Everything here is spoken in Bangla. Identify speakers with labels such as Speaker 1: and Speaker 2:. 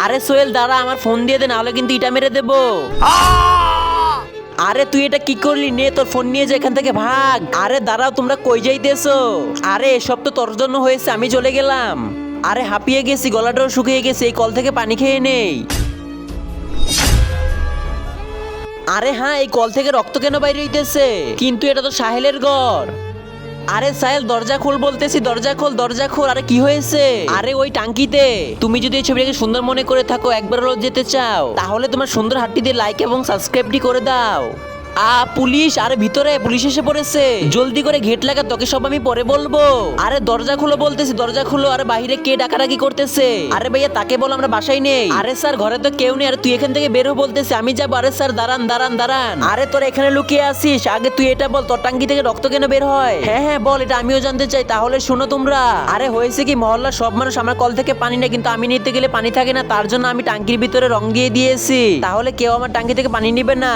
Speaker 1: আরে সোহেল দাঁড়া, আমার ফোন দিয়ে দে, নাহলে কিন্তু ইটা মেরে দেবো। আরে তুই এটা কি করলি? নে তোর ফোন নিয়ে যা এখান থেকে, ভাগ। আরে দাঁড়াও, তোমরা কই যাইতেছো? আরে এসব তো তোর জন্য হয়েছে, আমি চলে গেলাম। আরে হাঁপিয়ে গেছি, গলাটাও শুকিয়ে গেছে, এই কল থেকে পানি খেয়ে নেই। আরে হ্যাঁ, এই কল থেকে রক্ত কেন বাইরে হইতেছে? কিন্তু এটা তো সাহেলের ঘর। আরে সাহেল দরজা খোল বলতেছি, দরজা খোল, দরজা খোল। আরে কি হয়েছে? আরে ওই টাঙ্কিতে। তুমি যদি এই ছবিটাকে সুন্দর মনে করে থাকো, একবার হলো যেতে চাও, তাহলে তোমার সুন্দর হাতটি দিয়ে লাইক এবং সাবস্ক্রাইবটি করে দাও। পুলিশ! আরে ভিতরে পুলিশ এসে পড়েছে, জলদি করে গেট লাগা, তোকে সব আমি পরে বলবো। আরে দরজা খুলো বলতেছি, দরজা খুলো। আরে বাইরে কে ডাকাডাকি করতেছে? আরে ভাইয়া তাকে বলো আমরা বাসায় নেই। আরে স্যার ঘরে তো কেউ নেই। আরে তুই এখান থেকে বের হ বলতেছি, আমি যাবো। আরে স্যার দাঁড়ান দাঁড়ান দাঁড়ান। আরে তোর এখানে লুকিয়ে আসিস, আগে তুই এটা বল, তোর টাঙ্কি থেকে রক্ত কেন বের হয়? হ্যাঁ হ্যাঁ বল, এটা আমিও জানতে চাই। তাহলে শোনো তোমরা, আরে হয়েছে কি, মহল্লার সব মানুষ আমার কল থেকে পানি নেয়, কিন্তু আমি নিতে গেলে পানি থাকে না, তার জন্য আমি টাঙ্কির ভিতরে রং দিয়ে দিয়েছি। তাহলে কেউ আমার টাঙ্কি থেকে পানি নিবে না।